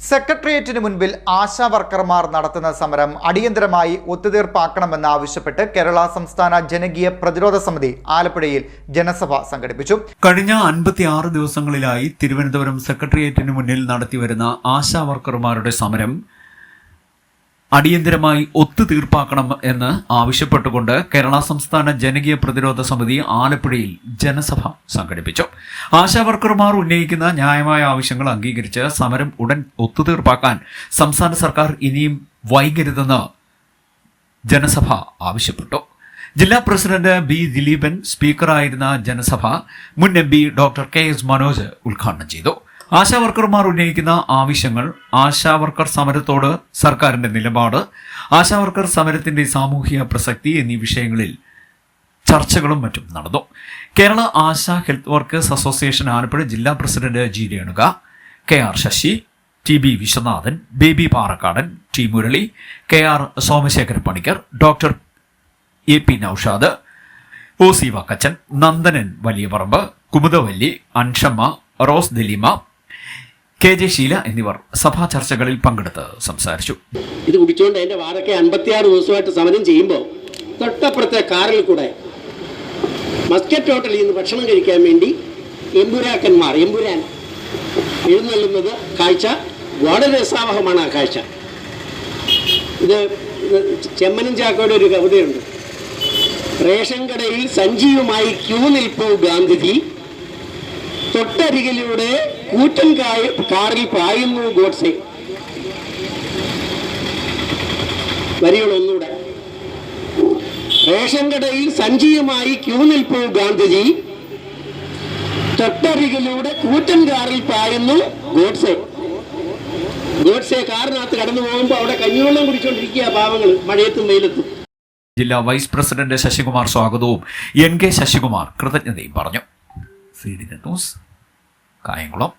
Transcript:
സെക്രട്ടേറിയറ്റിന് മുൻപിൽ ആശാ വർക്കർമാർ നടത്തുന്ന സമരം അടിയന്തരമായി ഒത്തുതീർപ്പാക്കണമെന്നാവശ്യപ്പെട്ട് കേരള സംസ്ഥാന ജനകീയ പ്രതിരോധ സമിതി ആലപ്പുഴയിൽ ജനസഭ സംഘടിപ്പിച്ചു. കഴിഞ്ഞ 56 ദിവസങ്ങളിലായി തിരുവനന്തപുരം സെക്രട്ടേറിയറ്റിന് മുന്നിൽ നടത്തിവരുന്ന ആശാ വർക്കർമാരുടെ സമരം അടിയന്തരമായി ഒത്തുതീർപ്പാക്കണം എന്ന് ആവശ്യപ്പെട്ടുകൊണ്ട് കേരള സംസ്ഥാന ജനകീയ പ്രതിരോധ സമിതി ആലപ്പുഴയിൽ ജനസഭ സംഘടിപ്പിച്ചു. ആശാ വർക്കർമാർ ഉന്നയിക്കുന്ന ന്യായമായ ആവശ്യങ്ങൾ അംഗീകരിച്ച് സമരം ഉടൻ ഒത്തുതീർപ്പാക്കാൻ സംസ്ഥാന സർക്കാർ ഇനിയും വൈകരുതെന്ന് ജനസഭ ആവശ്യപ്പെട്ടു. ജില്ലാ പ്രസിഡന്റ് ബി ദിലീപൻ സ്പീക്കറായിരുന്ന ജനസഭ മുൻ M P doctor KS Manoj ഉദ്ഘാടനം ചെയ്തു. ആശാ വർക്കർമാർ ഉന്നയിക്കുന്ന ആവശ്യങ്ങൾ, ആശാ വർക്കർ സമരത്തോട് സർക്കാരിന്റെ നിലപാട്, ആശാ വർക്കർ സമരത്തിന്റെ സാമൂഹിക പ്രസക്തി എന്നീ വിഷയങ്ങളിൽ ചർച്ചകളും മറ്റും നടന്നു. Kerala Asha health workers association Alappuzha ജില്ലാ president G Renuka, KR Sasi, TB Viswanathan, Baby Parakkadan, T Murali, KR Somasekhara Panicker, doctor AP Noushad, OC Vakkachan, Nandanan Valiyaparambu, Kumudavalli, Anshamma, Rose Daleema, KJ Sheela എന്നിവർ സഭാ ചർച്ചകളിൽ പങ്കെടുത്ത് സംസാരിച്ചു. ഇത് കുടിച്ചുകൊണ്ട് എൻ്റെ വാടക 56 ദിവസമായിട്ട് സമരം ചെയ്യുമ്പോൾ തൊട്ടപ്പുറത്തെ കാറിൽ കൂടെ മസ്കറ്റ് ഹോട്ടലിൽ നിന്ന് ഭക്ഷണം കഴിക്കാൻ വേണ്ടി എമ്പുരാൻ എഴുന്നള്ളുന്നത് കാഴ്ച വളരെ രസാവഹമാണ്. ആ കാഴ്ച ഇത് ചെമ്മനം ചാക്കോയുടെ ഒരു കവിതയുണ്ട്. റേഷൻ കടയിൽ സഞ്ജീവുമായി ക്യൂ നിൽപ്പു ഗാന്ധിജി, തൊട്ടരികിലൂടെ കൂറ്റൻ കാറിൽ പായുന്നു ഗോഡ്സെ. വരികളൊന്നുകൂടെ. റേഷൻ കടയിൽ സഞ്ജീവുമായി ക്യൂ നിൽപ്പു ഗാന്ധിജി, തൊട്ടരികിലൂടെ കൂറ്റൻ കാറിൽ പായുന്നു ഗോഡ്സെ. ഗോഡ്സെ കാറിനകത്ത് കടന്നു പോകുമ്പോൾ അവിടെ കഞ്ഞിവെള്ളം കുടിച്ചുകൊണ്ടിരിക്കുക പാവങ്ങൾ മഴയത്തും വെയിലത്തും. ജില്ലാ വൈസ് പ്രസിഡന്റ് ശശികുമാർ സ്വാഗതവും NK ശശികുമാർ കൃതജ്ഞതയും പറഞ്ഞു. CD news Kayamkulam.